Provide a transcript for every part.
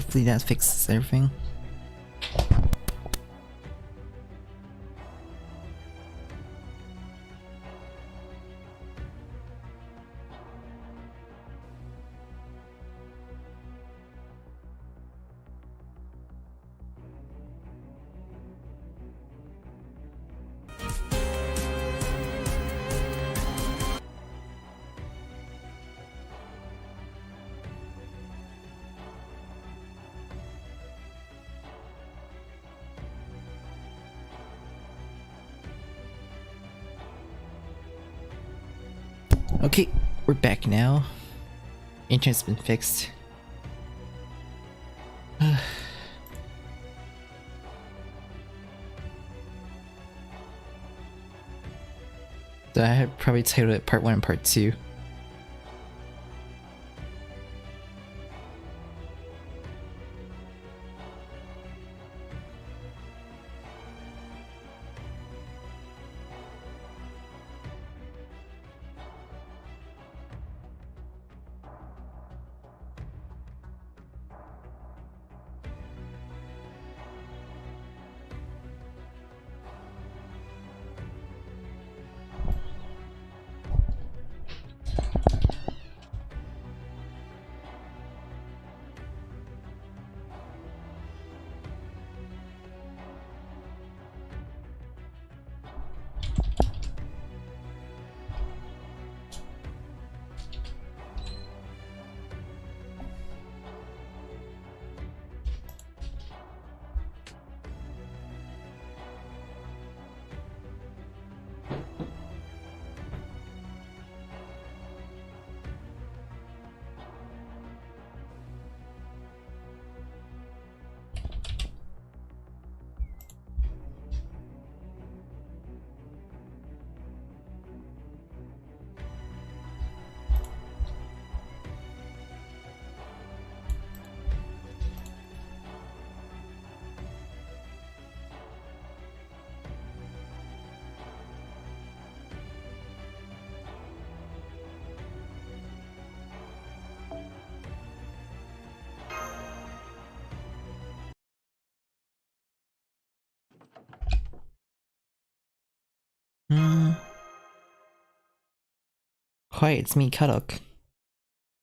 Hopefully that fixes everything. Okay, we're back now. Internet's been fixed. So I had probably titled it Part 1 and Part 2. Hi, it's me, Kadok.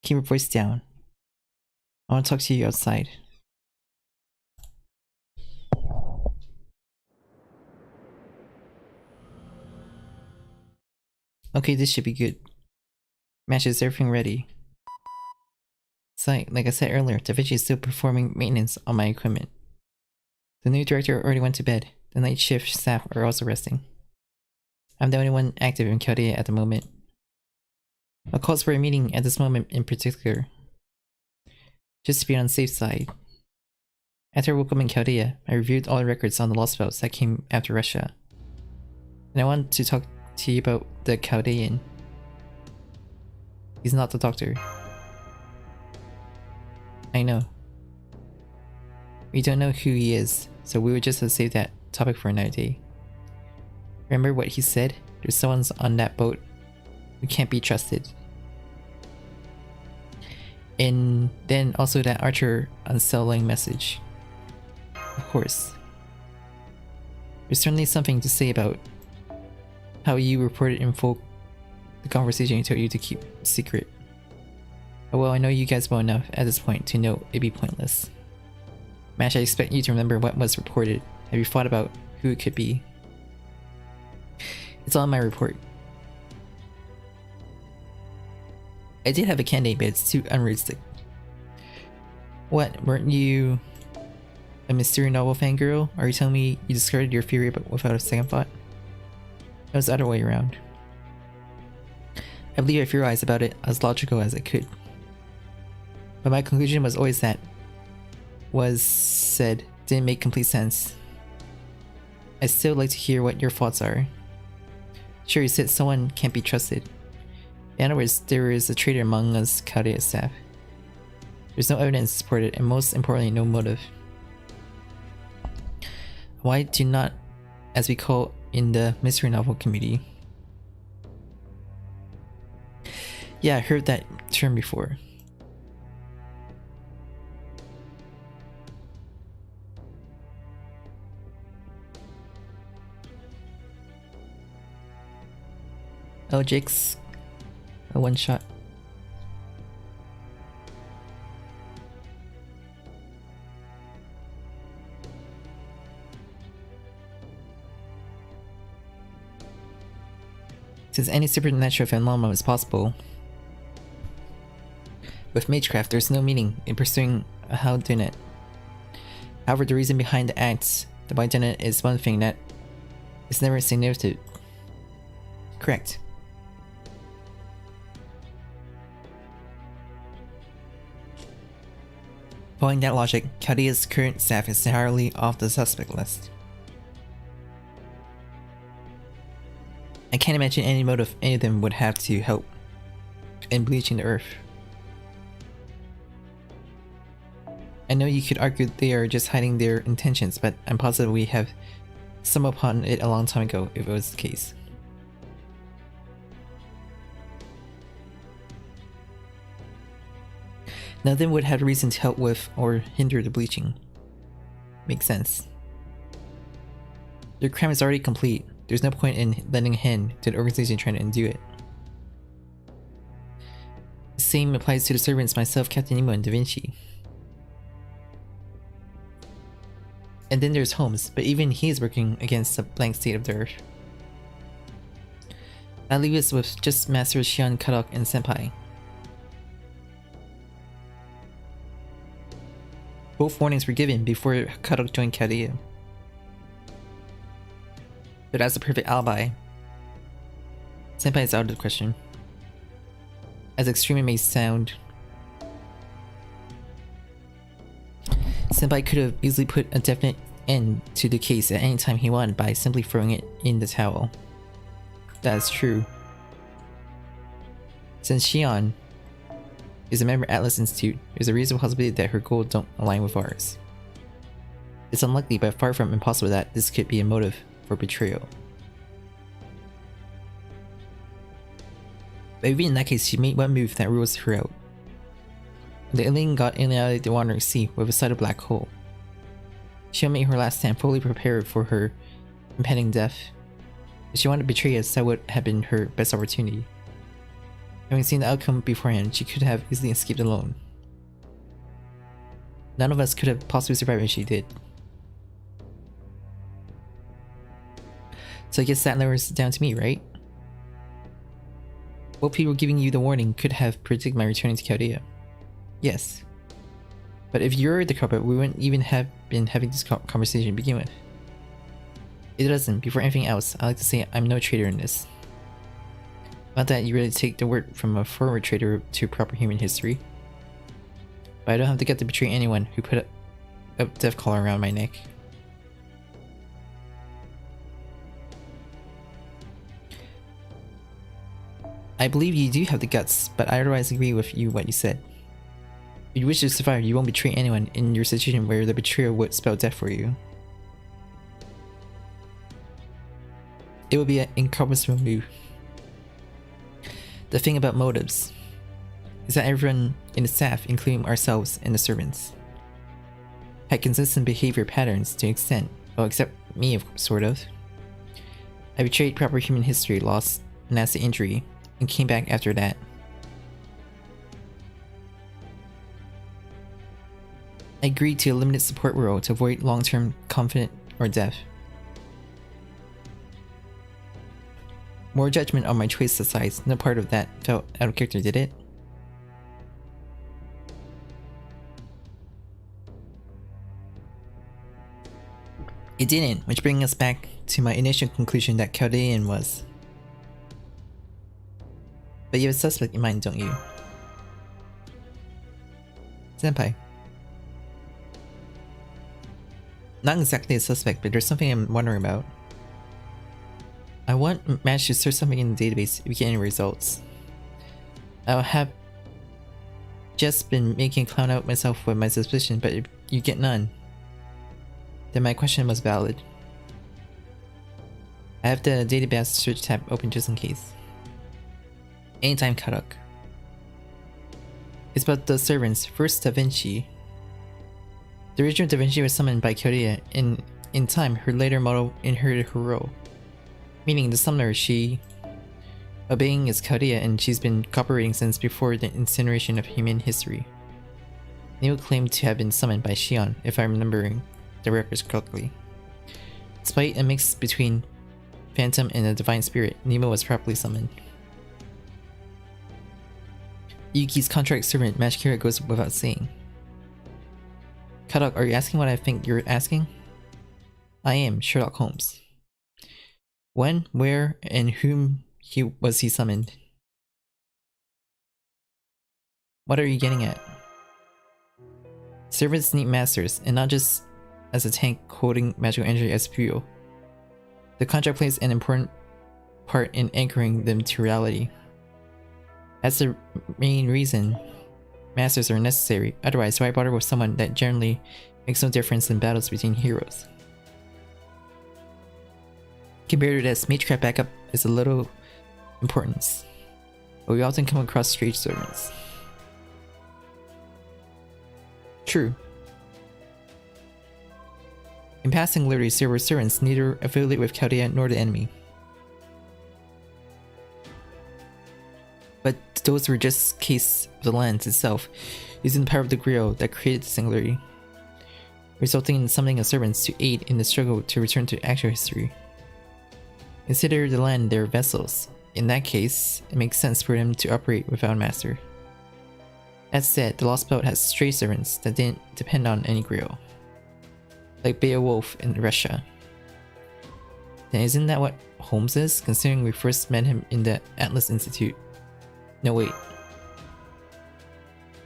Keep your voice down. I want to talk to you outside. Okay, this should be good. Match, is everything ready? So, like I said earlier, DaVinci is still performing maintenance on my equipment. The new director already went to bed. The night shift staff are also resting. I'm the only one active in Kyodea at the moment. A calls for a meeting at this moment in particular. Just to be on the safe side. After I woke up in Kyodea, I reviewed all the records on the Lostbelt that came after Russia. And I wanted to talk to you about the Chaldean. He's not the doctor. I know. We don't know who he is, so we would just have saved that topic for another day. Remember what he said? There's someone on that boat who can't be trusted. And then also that Archer unsettling message. Of course. There's certainly something to say about how you reported in full the conversation he told you to keep secret. Oh, well, I know you guys well enough at this point to know it'd be pointless. Mash, I expect you to remember what was reported. Have you thought about who it could be? It's all in my report. I did have a candidate, but it's too unrealistic. What, weren't you a mystery novel fangirl? Are you telling me you discarded your theory but without a second thought? It was the other way around. I believe I theorized about it as logical as I could. But my conclusion was always that was said didn't make complete sense. I'd still like to hear what your thoughts are. Sure, you said someone can't be trusted. In other words, there is a traitor among us Kyodea staff. There's no evidence to support it, and most importantly, no motive. Why do not, as we call in the mystery novel community? Yeah, I heard that term before. Oh, Jake's a one shot. Since any supernatural phenomenon is possible, with Magecraft, there's no meaning in pursuing a whodunit. However, the reason behind the acts, the whodunit is one thing that is never significant. Correct. Following that logic, Chaldeia's current staff is entirely off the suspect list. I can't imagine any motive any of them would have to help in bleaching the earth. I know you could argue they are just hiding their intentions, but I'm positive we have stumbled upon it a long time ago if it was the case. None of them would have reason to help with or hinder the bleaching. Makes sense. Their crime is already complete. There's no point in lending a hand to the organization trying to undo it. The same applies to the servants, myself, Captain Nemo, and Da Vinci. And then there's Holmes, but even he is working against the blank state of the earth. That leaves us with just Masters Shion, Kadok, and Senpai. Both warnings were given before Kadok joined Chaldeia. But as a perfect alibi, Senpai is out of the question. As extreme it may sound, Senpai could have easily put a definite end to the case at any time he wanted by simply throwing it in the towel. That is true. Since Shion is a member at Atlas Institute, there's a reasonable possibility that her goals don't align with ours. It's unlikely, but far from impossible that this could be a motive for betrayal. But even in that case, she made one move that rules her out. The alien got in and out of the wandering sea with a sight of black hole. She made her last stand fully prepared for her impending death. If she wanted to betray us, that would have been her best opportunity. Having seen the outcome beforehand, she could have easily escaped alone. None of us could have possibly survived if she did. So I guess that lowers it down to me, right? What people giving you the warning could have predicted my returning to Chaldeia. Yes. But if you're the culprit, we wouldn't even have been having this conversation to begin with. It doesn't. Before anything else, I like to say I'm no traitor in this. Not that you really take the word from a former traitor to proper human history. But I don't have the gut to betray anyone who put a death collar around my neck. I believe you do have the guts, but I otherwise agree with what you said. If you wish to survive, you won't betray anyone in your situation where the betrayal would spell death for you. It would be an incomprehensible move. The thing about motives is that everyone in the staff, including ourselves and the servants, had consistent behavior patterns to an extent, well, except me, sort of. I betrayed proper human history, lost a nasty injury, and came back after that. I agreed to a limited support role to avoid long-term conflict or death. More judgment on my choice aside, no part of that felt out of character, did it? It didn't, which brings us back to my initial conclusion that Chaldean was. But you have a suspect in mind, don't you? Senpai. Not exactly a suspect, but there's something I'm wondering about. I want Match to search something in the database if we get any results. I'll have just been making a clown out myself with my suspicion, but if you get none, then my question was valid. I have the database search tab open just in case. Anytime, Kadok. It's about the servants. First, Da Vinci. The original Da Vinci was summoned by Chaldeia. In time, her later model inherited her role. Meaning the summoner she Obeying is Chaldea, and she's been cooperating since before the incineration of human history. Nemo claimed to have been summoned by Shion, if I'm remembering the records correctly. Despite a mix between Phantom and a Divine Spirit, Nemo was properly summoned. Yuki's contract servant Magia goes without saying. Kadok, are you asking what I think you're asking? I am Sherlock Holmes. When, where, and whom was he summoned? What are you getting at? Servants need masters, and not just as a tank holding magical energy as fuel. The contract plays an important part in anchoring them to reality. That's the main reason masters are necessary, otherwise why bother with someone that generally makes no difference in battles between heroes? Compared to this, magecraft backup is a little importance, but we often come across strange servants. True. In passing liberties, there were servants neither affiliated with Chaldea nor the enemy. But those were just case of the lands itself, using the power of the grill that created the singularity, resulting in summoning of servants to aid in the struggle to return to actual history. Consider the land their vessels. In that case, it makes sense for them to operate without a master. That said, the Lostbelt has stray servants that didn't depend on any grill, like Beowulf in Russia. Then isn't that what Holmes is, considering we first met him in the Atlas Institute? No, wait.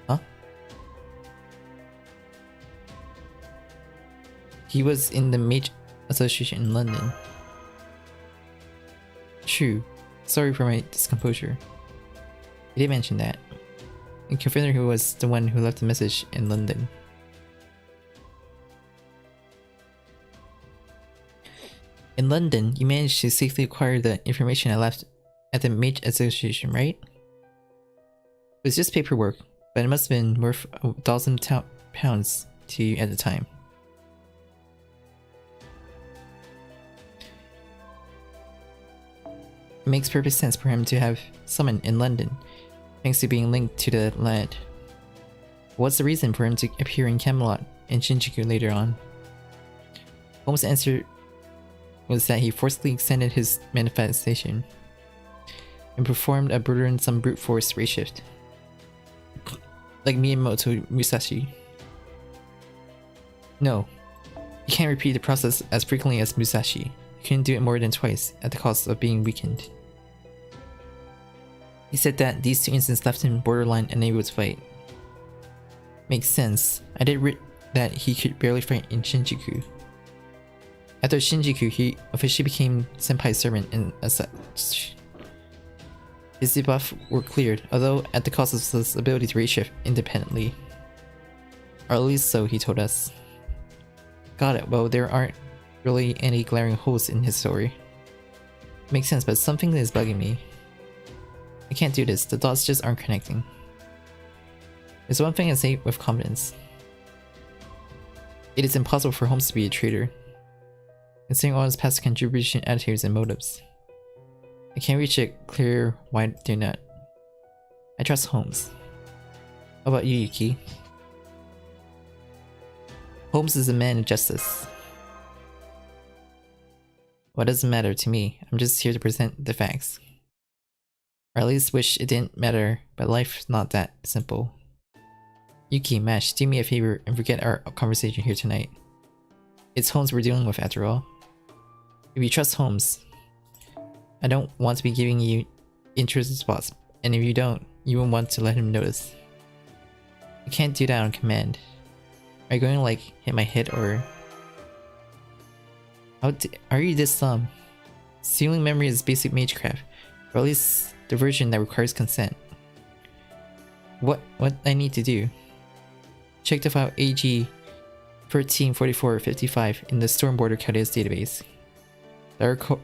Huh? He was in the Mage Association in London. True. Sorry for my discomposure. He did mention that. And confirmed he was the one who left the message in London. In London, you managed to safely acquire the information I left at the Mage Association, right? It was just paperwork, but it must have been worth £1,000 to you at the time. It makes perfect sense for him to have summoned in London, thanks to being linked to the lad. What's the reason for him to appear in Camelot and Shinjuku later on? Holmes' answer was that he forcibly extended his manifestation and performed a burdensome brute force rate-shift, like Miyamoto Musashi. No, you can't repeat the process as frequently as Musashi. You couldn't do it more than twice at the cost of being weakened. He said that these two incidents left him borderline unable to fight. Makes sense. I did read that he could barely fight in Shinjuku. After Shinjuku, he officially became Senpai's servant and as such. His debuffs were cleared, although at the cost of his ability to reshift independently. Or at least so, he told us. Got it, well there aren't really any glaring holes in his story. Makes sense, but something is bugging me. I can't do this, the dots just aren't connecting. There's one thing I say with confidence. It is impossible for Holmes to be a traitor, considering all his past contribution, attitudes, and motives. I can't reach it clear why do not. I trust Holmes. How about you, Yuki? Holmes is a man of justice. What does it matter to me? I'm just here to present the facts. Or at least wish it didn't matter, but life's not that simple. Yuki, Mash, do me a favor and forget our conversation here tonight. It's Holmes we're dealing with after all. If you trust Holmes, I don't want to be giving you interested spots, and if you don't, you won't want to let him notice. You can't do that on command. Are you going to like hit my head or... Are you this dumb? Stealing memory is basic magecraft, or at least the version that requires consent. What I need to do? Check the file AG 134455 in the Stormborder Chaldea's database. The article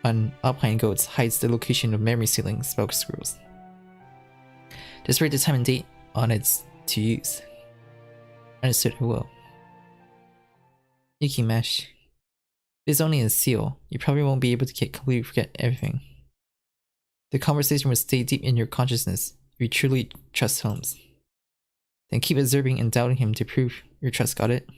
on Alpine Goats hides the location of memory sealing spell scrolls. Just write the time and date on it to use. Understood, I will. Yuki Mesh. This is only a seal. You probably won't be able to completely forget everything. The conversation will stay deep in your consciousness if you truly trust Holmes. Then keep observing and doubting him to prove your trust, got it?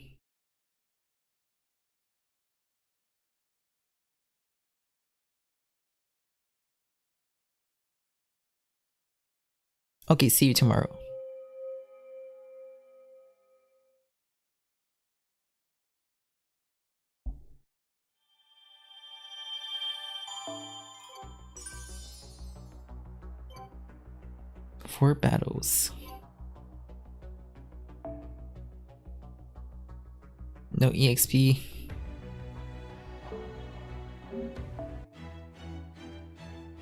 Okay, see you tomorrow. Four battles. No EXP.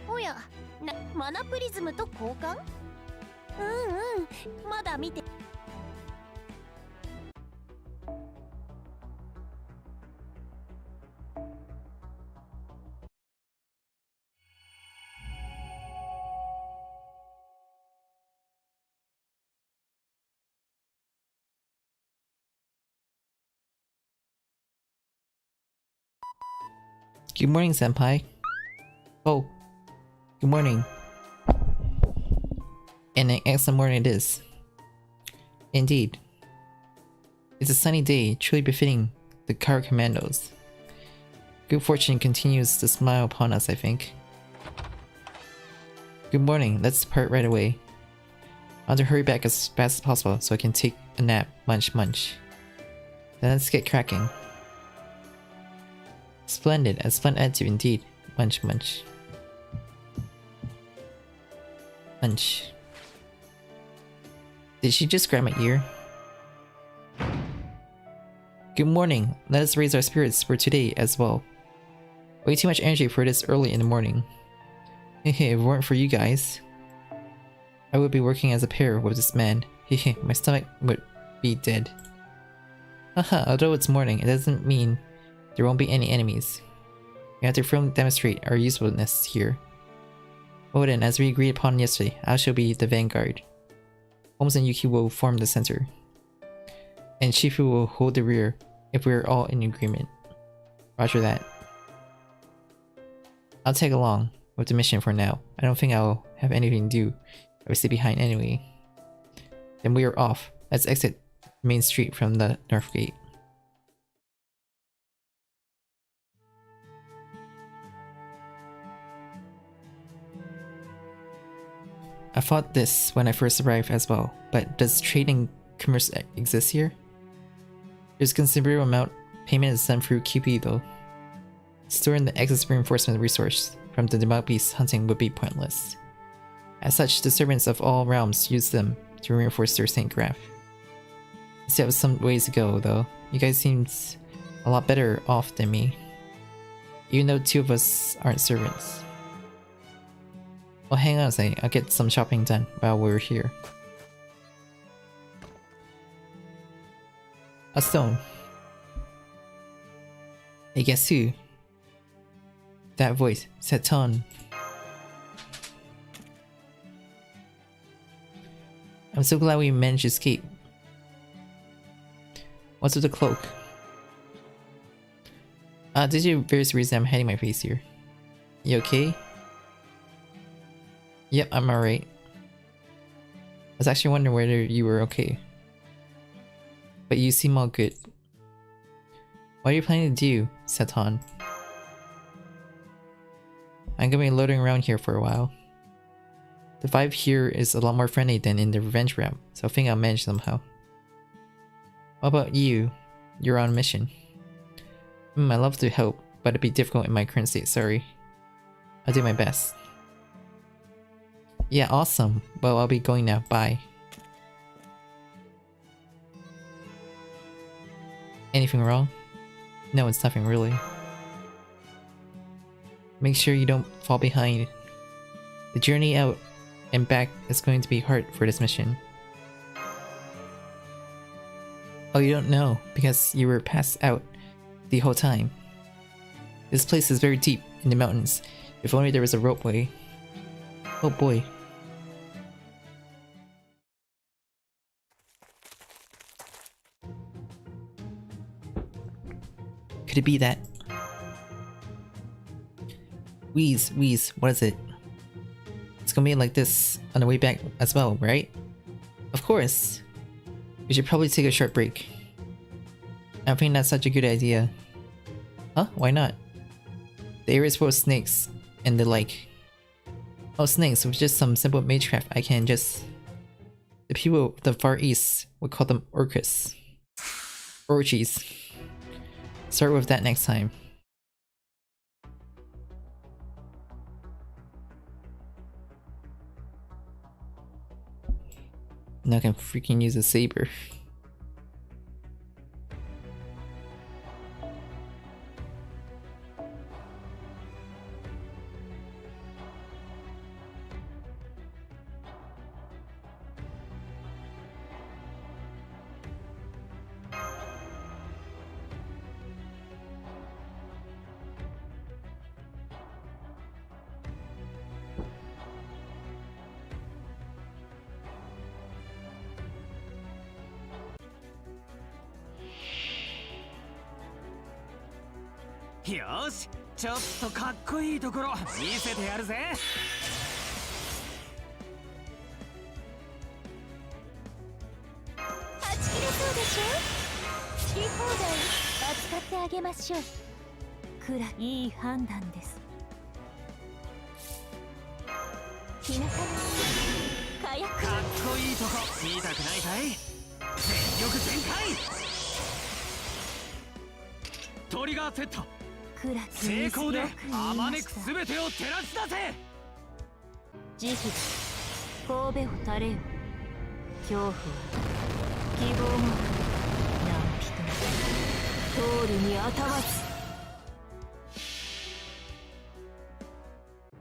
Oya, mana prism to 交換? Mada mite. Good morning, senpai. Oh, good morning. And an excellent morning it is. Indeed. It's a sunny day, truly befitting the Car Commandos. Good fortune continues to smile upon us, I think. Good morning, let's depart right away. I want to hurry back as fast as possible so I can take a nap, munch munch. Then let's get cracking. Splendid, a splendid attitude indeed. Munch munch. Munch. Did she just grab my ear? Good morning, let us raise our spirits for today as well. Way too much energy for this early in the morning. Hehe, if it weren't for you guys, I would be working as a pair with this man. Hehe, my stomach would be dead. Haha, although it's morning, it doesn't mean there won't be any enemies. We have to firmly demonstrate our usefulness here. Well then, as we agreed upon yesterday, I shall be the vanguard. Holmes and Yuki will form the center. And Shifu will hold the rear if we're all in agreement. Roger that. I'll tag along with the mission for now. I don't think I'll have anything to do. I will stay behind anyway. Then we are off. Let's exit Main Street from the North Gate. I thought this when I first arrived as well, but does trade and commerce exist here? There's a considerable amount payment is done through QP though. Storing the excess reinforcement resource from the demonic beast hunting would be pointless. As such, the servants of all realms use them to reinforce their Saint Graph. I still have some ways to go though. You guys seem a lot better off than me. Even though two of us aren't servants. Well, hang on a second, I'll get some shopping done while we're here. A stone. Hey, guess who? That voice, Seton. I'm so glad we managed to escape. What's with the cloak? Due to various reasons I'm hiding my face here. You okay? Yep, I'm alright. I was actually wondering whether you were okay. But you seem all good. What are you planning to do, Seton? I'm gonna be loitering around here for a while. The vibe here is a lot more friendly than in the revenge realm, so I think I'll manage somehow. What about you? You're on a mission. I'd love to help, but it'd be difficult in my current state, sorry. I'll do my best. Yeah, awesome. Well, I'll be going now. Bye. Anything wrong? No, it's nothing really. Make sure you don't fall behind. The journey out and back is going to be hard for this mission. Oh, you don't know, because you were passed out the whole time. This place is very deep in the mountains. If only there was a ropeway. Oh boy. Could it be that? Wheeze, what is it? It's gonna be like this on the way back as well, right? Of course! We should probably take a short break. I don't think that's such a good idea. Huh? Why not? The area is full of snakes and the like. Oh, snakes with just some simple magecraft I can just... The people of the Far East would call them orcas. Orchies. Start with that next time. Now I can freaking use a saber. Yosh, ちょっとかっこいいところ見せてやるぜ。はち切れそうでしょ。好き放題扱ってあげましょう。くらいい判断です。日向の火薬。かっこいいとこ見たくないかい？全力全開。トリガーセット。成功であまねくすべてを照らし出せ。慈悲神戸を垂れよ。恐怖は希望も何人通るにあたわず。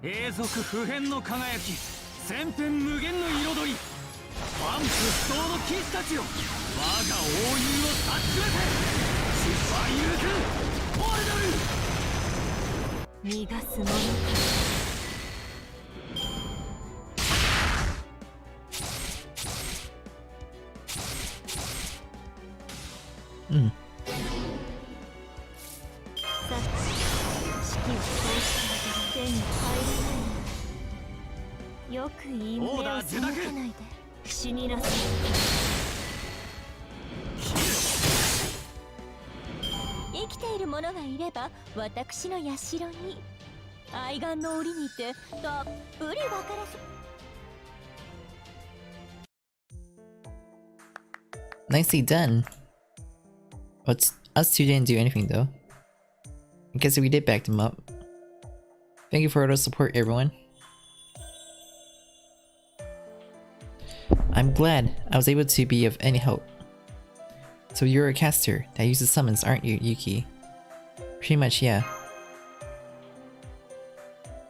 永続不変の輝き、千変無限の彩り。万不不動の騎士たちよ、我が王友を断ちめて。死は許す。オルドル。逃がすものか。うん。さっき式を通してあげる手に入らない。よく言い目を背かないで死になさい。生きている者がいれば私の社に愛玩の檻にてたっぷり分からせ。 Nicely done. But us two didn't do anything though. I guess we did back them up. Thank you for all the support, everyone. I'm glad I was able to be of any help. So you're a caster that uses summons, aren't you, Yuki? Pretty much, yeah.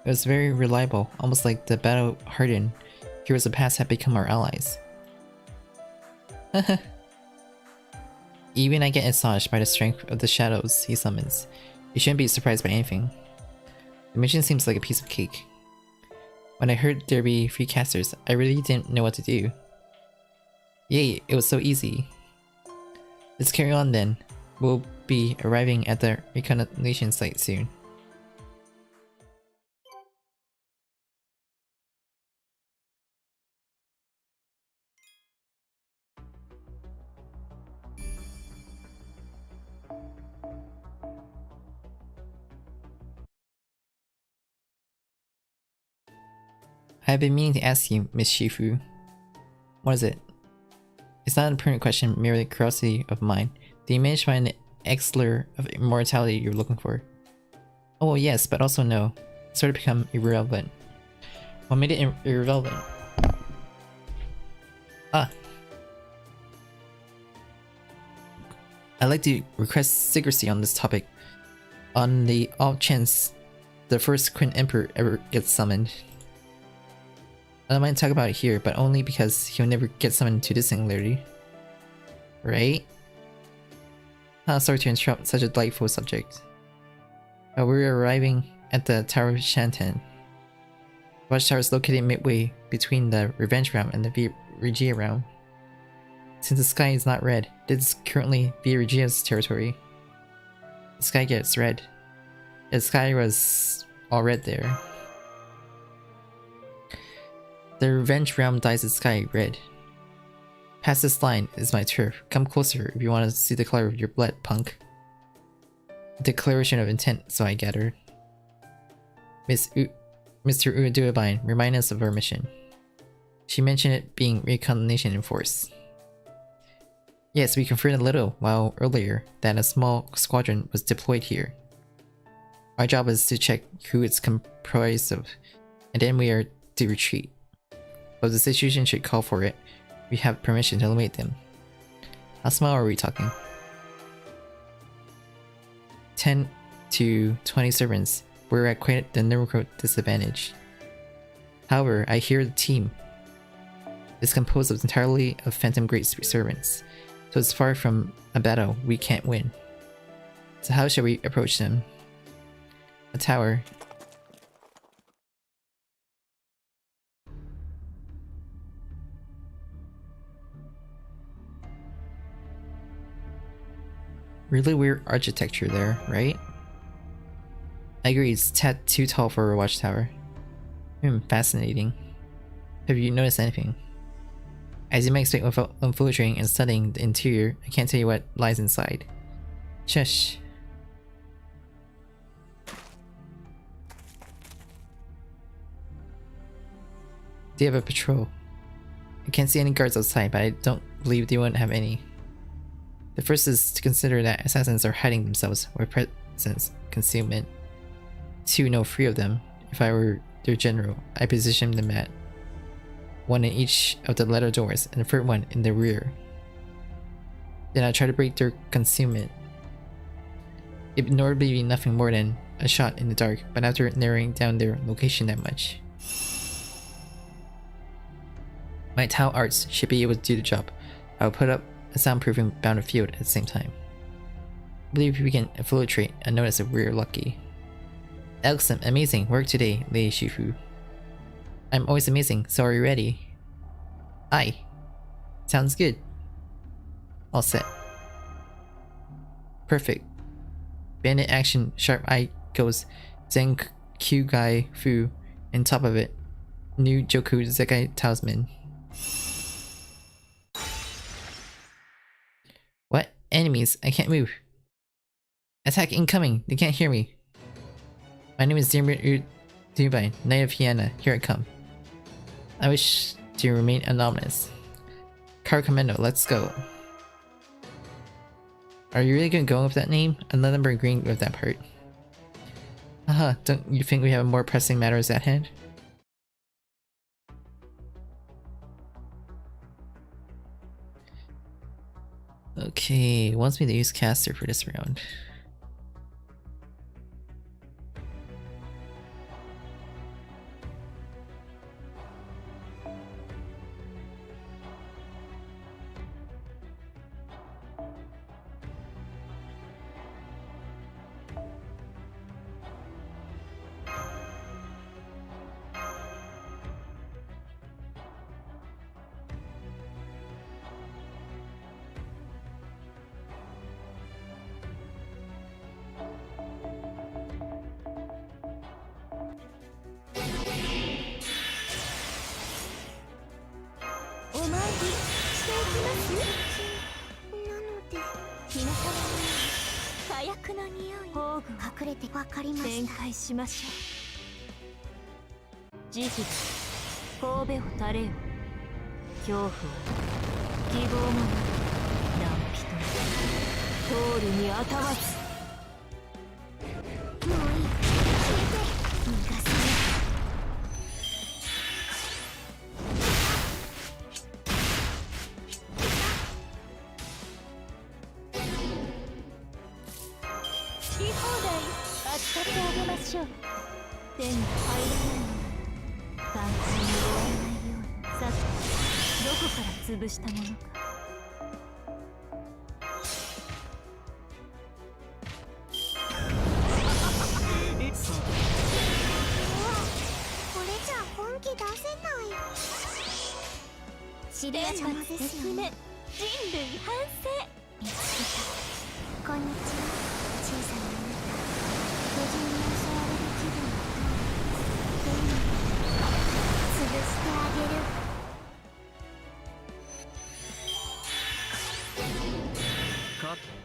It was very reliable, almost like the battle-hardened heroes of the past had become our allies. Even I get astonished by the strength of the shadows he summons. You shouldn't be surprised by anything. The mission seems like a piece of cake. When I heard there'd be 3 casters, I really didn't know what to do. Yay, it was so easy. Let's carry on then. We'll be arriving at the reconnaissance site soon. I have been meaning to ask you, Miss Shifu. What is it? It's not a pertinent question, merely curiosity of mine. Did you manage to find the Exler of immortality you're looking for? Oh yes, but also no. It sort of become irrelevant. What made it irrelevant? Ah. I'd like to request secrecy on this topic. On the off chance the first Queen Emperor ever gets summoned. I don't mind talking about it here, but only because he'll never get summoned to this singularity. Right? Sorry to interrupt such a delightful subject. But we're arriving at the Tower of Shantan. The watchtower is located midway between the Revenge Realm and the Regia Realm. Since the sky is not red, this is currently Regia's territory. The sky gets red. The sky was all red there. The revenge realm dyes the sky red. Past this line is my turf. Come closer if you want to see the color of your blood, punk. A declaration of intent, so I gather. Mr. Ueduabine, remind us of our mission. She mentioned it being reconciliation in force. Yes, we confirmed a little while earlier that a small squadron was deployed here. Our job is to check who it's comprised of, and then we are to retreat. But the situation should call for it. We have permission to eliminate them. How small are we talking? 10 to 20 servants. We're at quite the numerical disadvantage. However, I hear the team is composed entirely of Phantom Great servants, so it's far from a battle we can't win. So how shall we approach them? A tower. Really weird architecture there, right? I agree, it's a tad too tall for a watchtower. Fascinating. Have you noticed anything? As you might expect without infiltrating and studying the interior, I can't tell you what lies inside. Shush. Do you have a patrol? I can't see any guards outside, but I don't believe they won't have any. The first is to consider that assassins are hiding themselves where presence concealment. 2 know 3 of them. If I were their general, I position them at 1 in each of the letter doors and the third one in the rear. Then I try to break their concealment. It would normally be nothing more than a shot in the dark, but after narrowing down their location that much, my Tau arts should be able to do the job. I will put up a soundproofing bounded field at the same time. I believe we can infiltrate and notice if we're lucky. Excellent, amazing work today, Lady Shifu. I'm always amazing, so are you ready? Aye. Sounds good. All set. Perfect. Bandit action, sharp eye goes Zen Kyugai Fu, and top of it, new Joku Zekai Talisman. What? Enemies, I can't move. Attack incoming, they can't hear me. My name is Dubai, Knight of Hiena, here I come. I wish to remain anonymous. Car Commando, let's go. Are you really gonna go with that name? I'm not agreeing with that part. Haha, don't you think we have more pressing matters at hand? Okay, wants me to use caster for this round.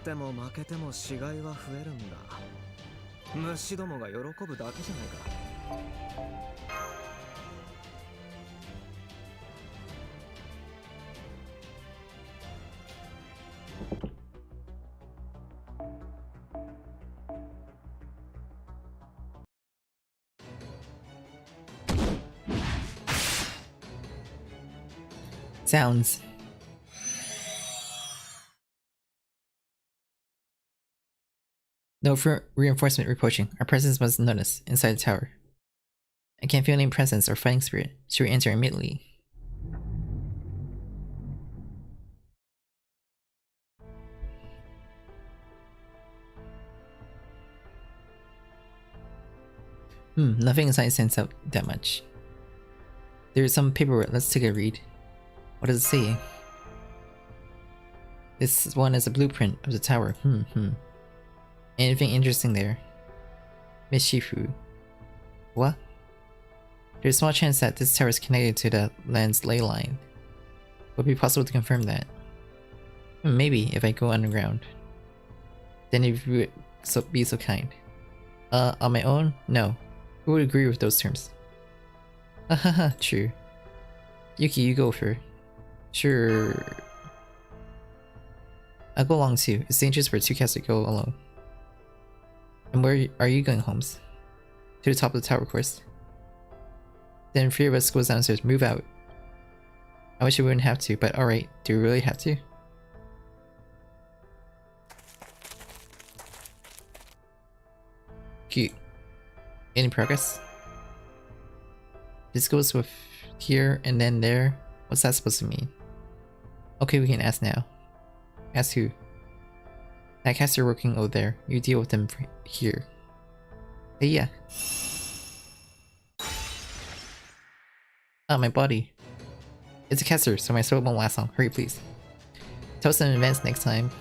っても負けても死骸は増えるんだ。虫どもが喜ぶだけじゃないか。Sounds. No reinforcement approaching. Our presence must notice inside the tower. I can't feel any presence or fighting spirit. Should we enter immediately? Nothing inside stands out that much. There's some paperwork. Let's take a read. What does it say? This one is a blueprint of the tower. Anything interesting there? Mishifu. What? There's a small chance that this tower is connected to the land's ley line. Would it be possible to confirm that? Maybe, if I go underground. Then if you would be so kind. On my own? No. Who would agree with those terms? Hahaha, true. Yuki, you go for. Sure. I'll go along too. It's dangerous for two cats to go alone. And where are you going, Holmes? To the top of the tower, of course. Then 3 of us goes downstairs. Move out. I wish we wouldn't have to, but alright. Do we really have to? Cute. Any progress? This goes with here and then there. What's that supposed to mean? Okay, we can ask now. Ask who? That caster working over there. You deal with them here. Hey, yeah. Oh, my body. It's a caster, so my soul won't last long. Hurry, please. Tell us in advance next time.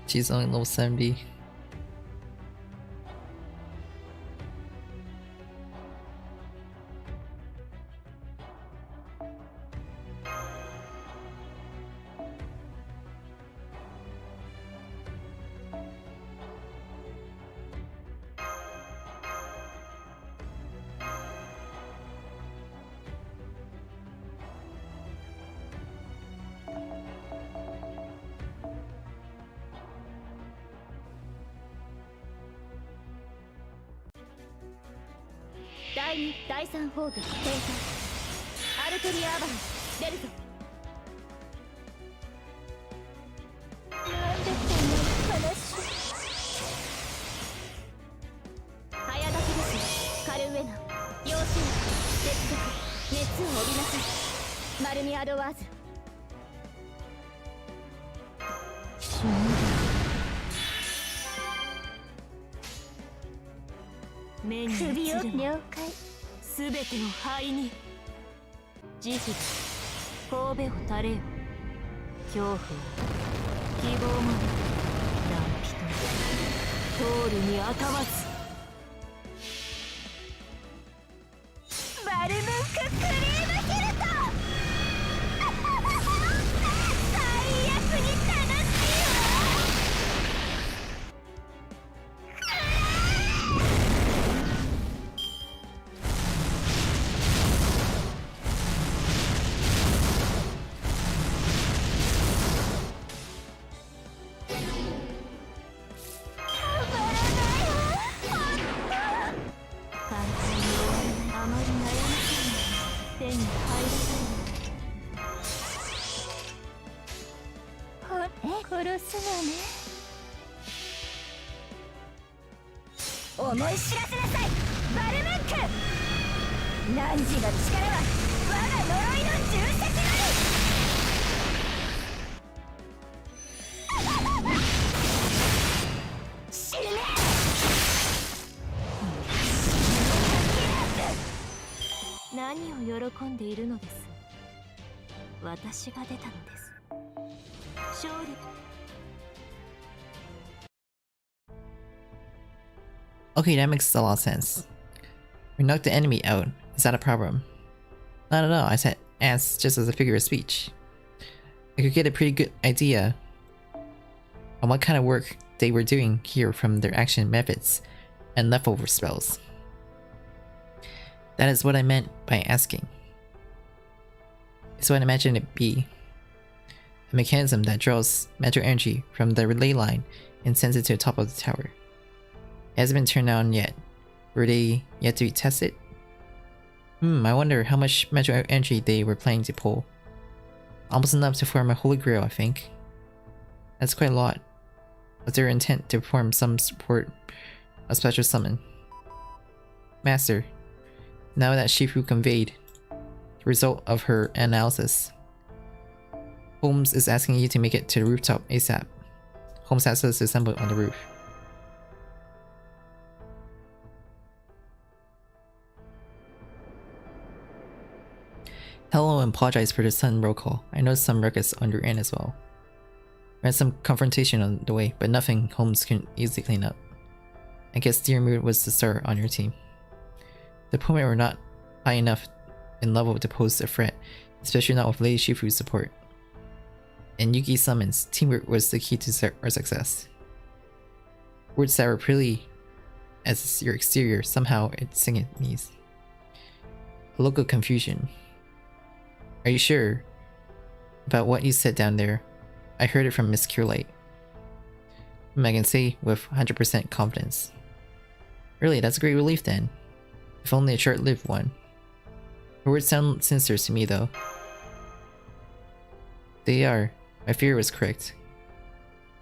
She's only level 70.第2、第3フォーグ展開。アルテリア・アバラン出るぞ。なんでこんなに悲しい。早書きですカルウェナ。要支援接続熱を帯びなさい。マルミアドワーズ。死ぬ。目に首を了解。すべてを灰に。慈悲だ。神戸を垂れよ。恐怖は希望まで何人通るにあたわず。バルムンククリームキルト最悪に楽しいわ。殺すのね。思い知らせなさいバルムンク。汝の力は我が呪いの重責なり。死ね。喜んでいるのです。私が出たのです。勝利。Okay, that makes a lot of sense. We knocked the enemy out. Is that a problem? Not at all. I said asked just as a figure of speech. I could get a pretty good idea on what kind of work they were doing here from their action methods and leftover spells. That is what I meant by asking. It's what I imagine it be. A mechanism that draws magic energy from the relay line and sends it to the top of the tower. It hasn't been turned on yet. Were they yet to be tested? I wonder how much magic energy they were planning to pull. Almost enough to form a holy grail, I think. That's quite a lot. Was their intent to perform some sort of special summon? Master, now that Shifu conveyed the result of her analysis, Holmes is asking you to make it to the rooftop ASAP. Holmes has us assembled on the roof. Hello and apologize for the sudden roll call. I noticed some ruckus on your end as well. We had some confrontation on the way, but nothing Holmes can easily clean up. I guess steering mood was the star on your team. The opponent were not high enough in level to pose a threat, especially not with Lady Shifu's support. In Yuki's summons, teamwork was the key to our success. Words that were pretty as your exterior, somehow it singed knees. A look of confusion. Are you sure about what you said down there? I heard it from Miss Curelight. I can say with 100% confidence. Really, that's a great relief then. If only a short-lived one. Her words sound sinister to me though. They are. My fear was correct.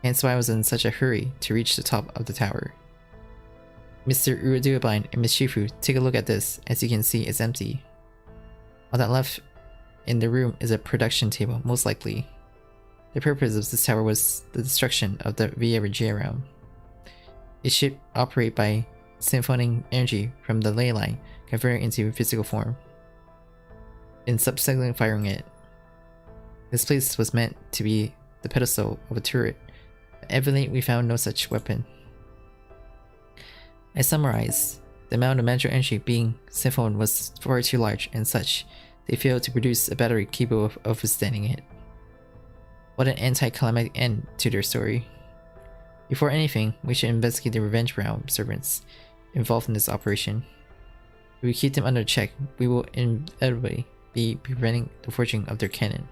Hence why I was in such a hurry to reach the top of the tower. Mr. Uruduabine and Miss Shifu, take a look at this. As you can see, it's empty. All that left in the room is a production table, most likely. The purpose of this tower was the destruction of the BGM. It should operate by siphoning energy from the ley line, converting it into physical form, and subsequently firing it. This place was meant to be the pedestal of a turret, but evidently we found no such weapon. I summarize, the amount of magic energy being siphoned was far too large, and such, they failed to produce a battery capable of withstanding it. What an anticlimactic end to their story. Before anything, we should investigate the Revenge Realm servants involved in this operation. If we keep them under check, we will inevitably be preventing the forging of their cannon.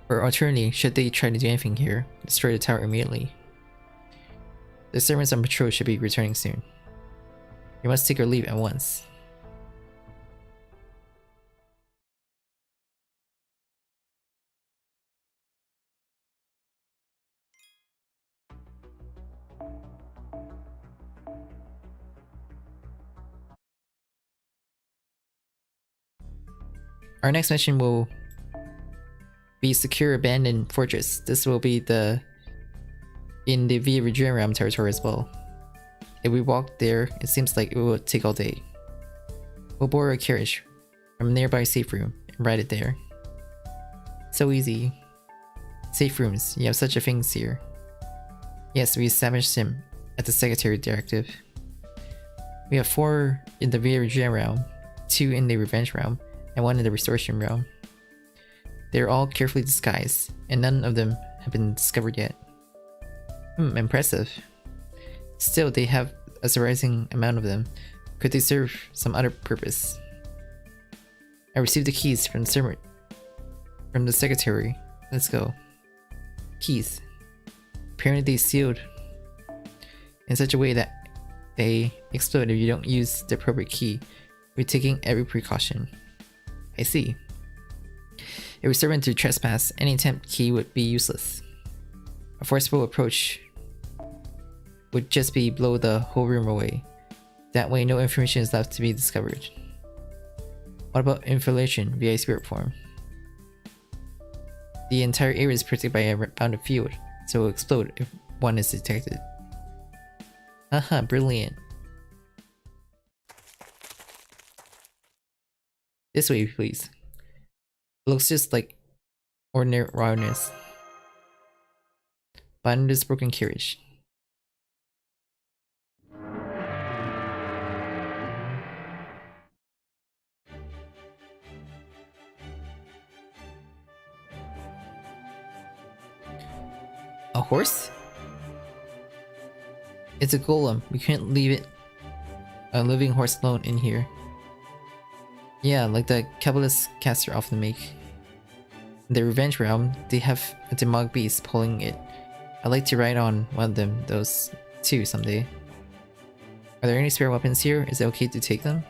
Or alternatively, should they try to do anything here, destroy the tower immediately. The servants on patrol should be returning soon. We must take our leave at once. Our next mission will be secure abandoned fortress. This will be in the BGM realm territory as well. If we walk there, it seems like it will take all day. We'll borrow a carriage from a nearby safe room and ride it there. So easy. Safe rooms, you have such a thing here. Yes, we established him at the Secretary Directive. We have 4 in the BGM realm, 2 in the Revenge realm, and 1 in the Restoration realm. They are all carefully disguised, and none of them have been discovered yet. Impressive. Still, they have a surprising amount of them. Could they serve some other purpose? I received the keys from the secretary. Let's go. Keys. Apparently they sealed in such a way that they explode if you don't use the appropriate key. We're taking every precaution. I see. If we servant to trespass, any attempt key would be useless. A forceful approach would just be blow the whole room away. That way no information is left to be discovered. What about infiltration via spirit form? The entire area is protected by a bounded field, so it will explode if one is detected. Haha, brilliant. This way, please. It looks just like ordinary rawness. But under this broken carriage. A horse? It's a golem. We can't leave it a living horse alone in here. Yeah, like the Kabbalist caster often make. In the Revenge Realm, they have a demonic beast pulling it. I'd like to ride on one of them, those two, someday. Are there any spare weapons here? Is it okay to take them?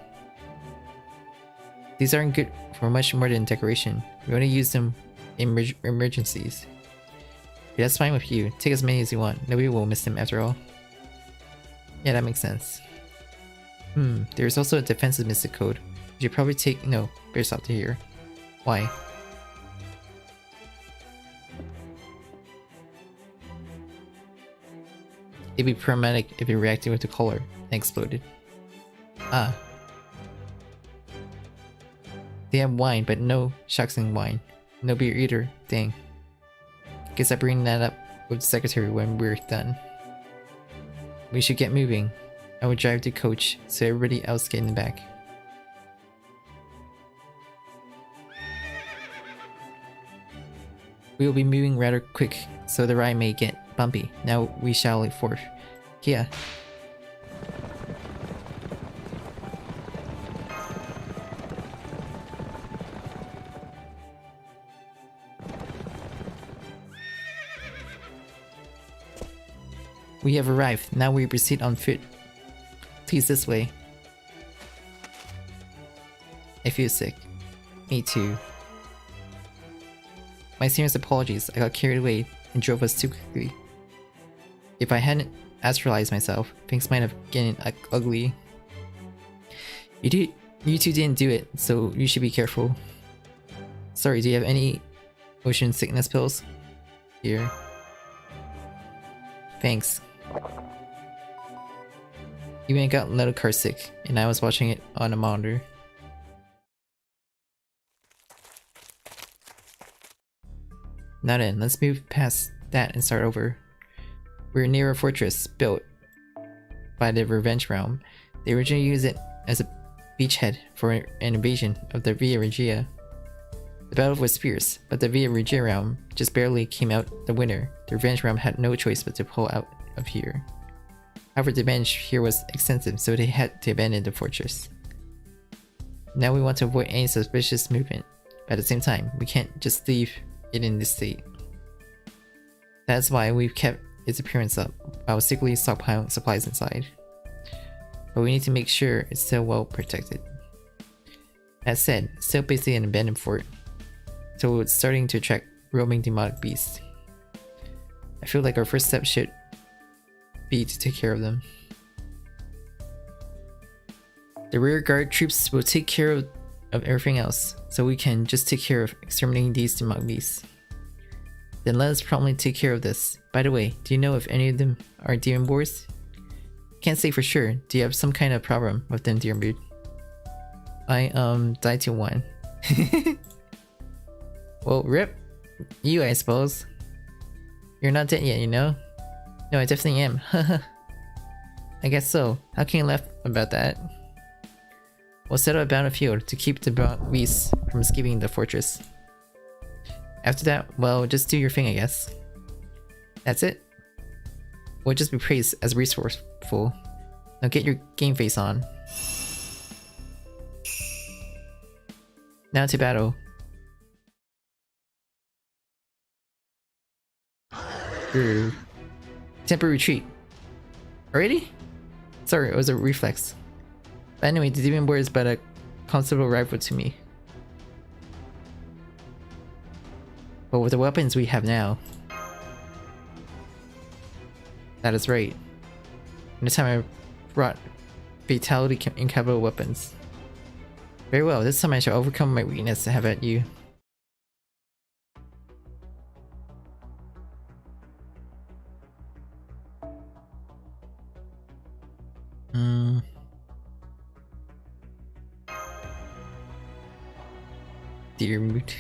These aren't good for much more than decoration. We only use them in emergencies. Yeah, that's fine with you. Take as many as you want. Nobody will miss them after all. Yeah, that makes sense. There's also a defensive mystic code. You should probably take— no, better stop to here. Why? It'd be problematic if it reacted with the color and exploded. Ah. They have wine, but no Shaxing wine. No beer either. Dang. Guess I bring that up with the secretary when we're done. We should get moving. I will drive the coach so everybody else get in the back. We will be moving rather quick, so the ride may get bumpy. Now we shall leave forth. Yeah. We have arrived. Now we proceed on foot. Please, this way. I feel sick. Me too. My serious apologies. I got carried away and drove us too quickly. If I hadn't astralized myself, things might have gotten ugly. You two didn't do it, so you should be careful. Sorry, do you have any motion sickness pills? Here. Thanks. Even got little car sick, and I was watching it on a monitor. Now then, let's move past that and start over. We're near a fortress built by the Revenge Realm. They originally used it as a beachhead for an invasion of the Via Regia. The battle was fierce, but the Via Regia realm just barely came out the winner. The Revenge Realm had no choice but to pull out of here. However, the damage here was extensive, so they had to abandon the fortress. Now we want to avoid any suspicious movement, but at the same time, we can't just leave it in this state. That's why we've kept its appearance up, while secretly stockpiling supplies inside. But we need to make sure it's still well protected. That said, it's still basically an abandoned fort, so it's starting to attract roaming demonic beasts. I feel like our first step should be to take care of them. The rear guard troops will take care of everything else, so we can just take care of exterminating these demonic beasts. Then let us promptly take care of this. By the way, do you know if any of them are demon boars? Can't say for sure. Do you have some kind of problem with them, dear mood? I died to one. Well, rip you, I suppose. You're not dead yet, you know? No, I definitely am. I guess so. How can you laugh about that? We'll set up a battlefield to keep the beasts from escaping the fortress. After that, well, just do your thing, I guess. That's it. We'll just be praised as resourceful. Now get your game face on. Now to battle. Temporary retreat. Already? Sorry, it was a reflex. But anyway, the demon board is but a considerable rival to me. But with the weapons we have now. That is right. And this time I brought fatality incapable weapons. Very well, this time I shall overcome my weakness to have at you. dear mood.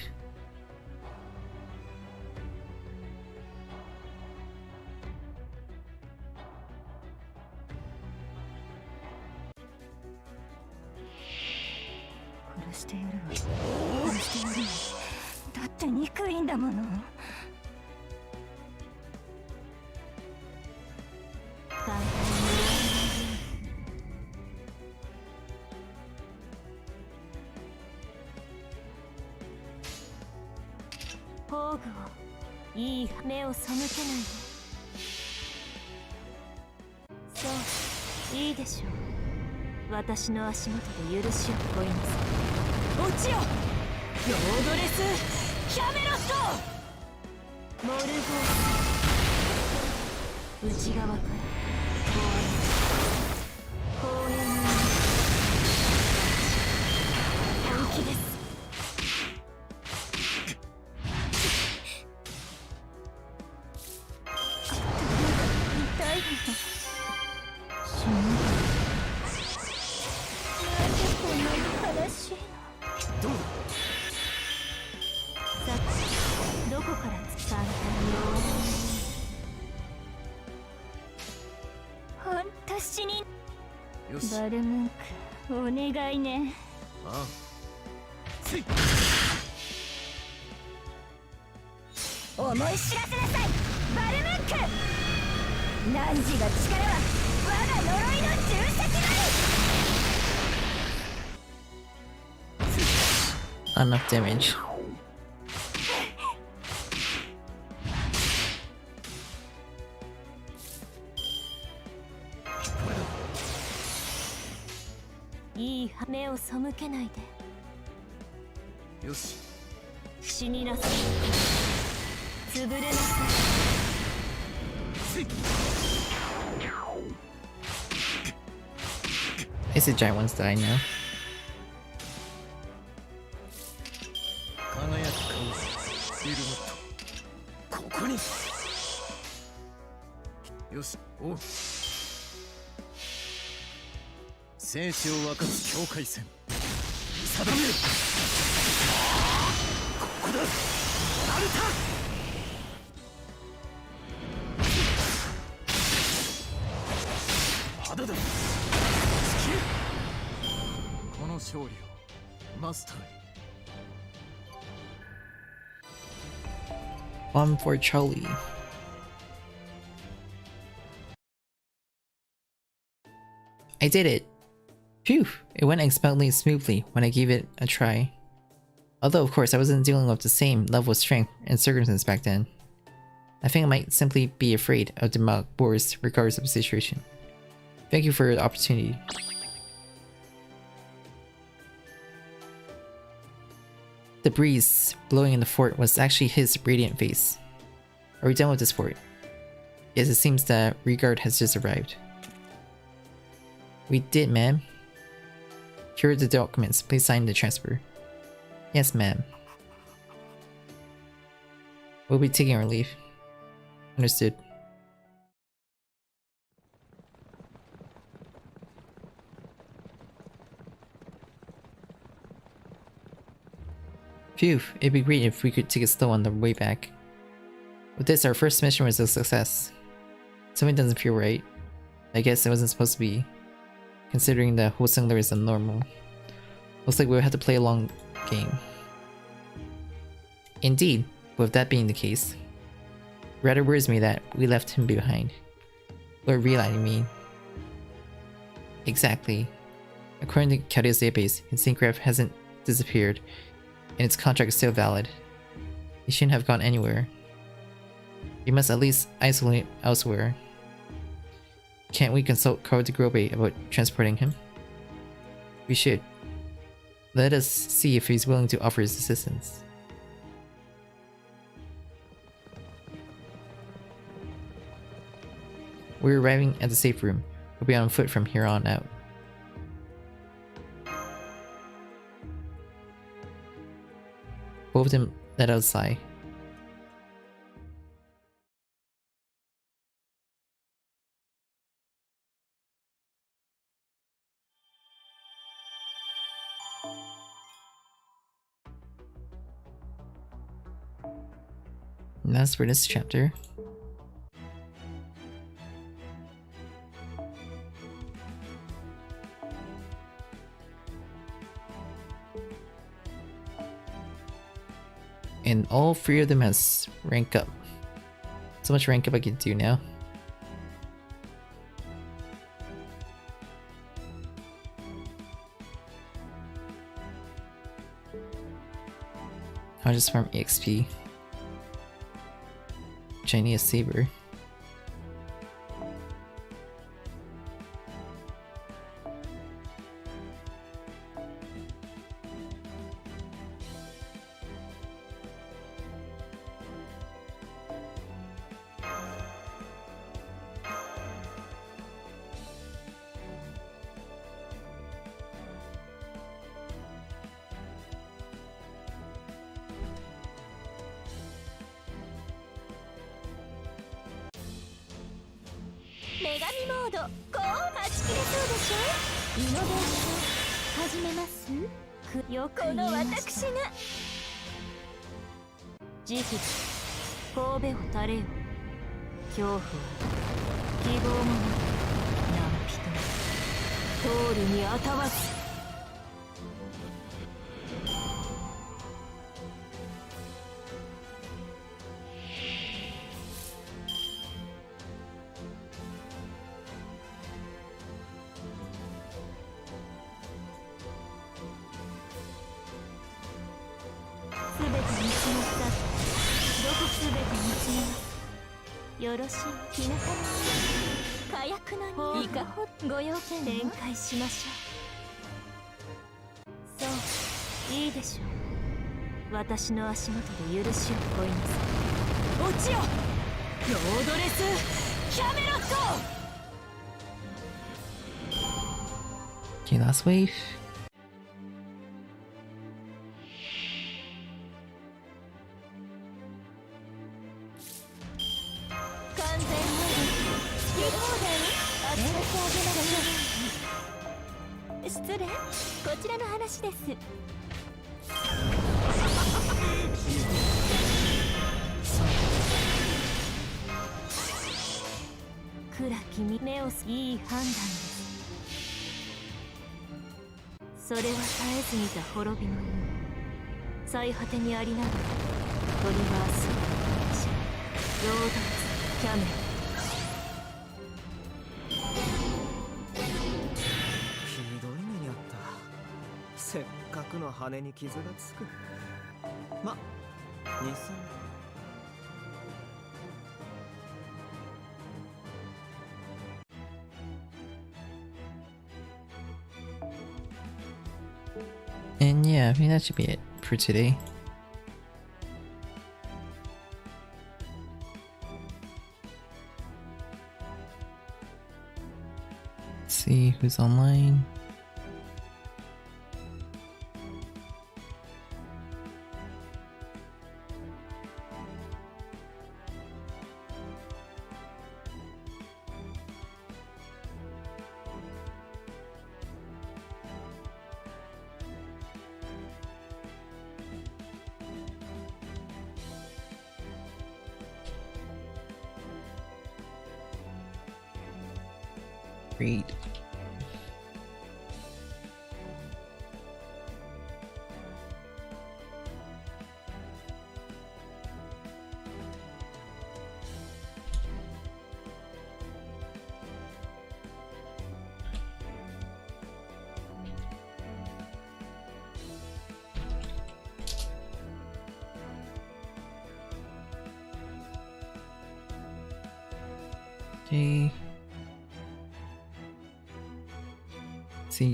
Not enough damage. It's the giant ones that I know. 輝く顔ビルモットここによしおう生死を分かつ境界線定めるここだアルタまだだ突きこの勝利をマスターに One for Charlie. I did it! Phew! It went expectantly smoothly when I gave it a try. Although of course I wasn't dealing with the same level of strength and circumstance back then. I think I might simply be afraid of the wildboris regardless of the situation. Thank you for the opportunity. The breeze blowing in the fort was actually his radiant face. Are we done with this fort? Yes, it seems that Regard has just arrived. We did, ma'am. Here are the documents. Please sign the transfer. Yes, ma'am. We'll be taking our leave. Understood. Phew, it'd be great if we could take it slow on the way back. With this, our first mission was a success. Something doesn't feel right. I guess it wasn't supposed to be, considering the whole singler is abnormal. Looks like we'll have to play a long game. Indeed, with that being the case, rather worries me that we left him behind. Lord Real, I mean. Exactly. According to Kyoto's database, his Syncraft hasn't disappeared, and its contract is still valid. He shouldn't have gone anywhere. We must at least isolate elsewhere. Can't we consult Karo de Grobe about transporting him? We should. Let us see if he's willing to offer his assistance. We're arriving at the safe room. We'll be on foot from here on out. Both of them let out a sigh. And that's for this chapter. And all three of them has rank up. So much rank up I can do now. I'll just farm EXP. Which I need a saber. Okay, last wave. And yeah, I mean that should be it for today. Let's see who's online. Great. Okay. See you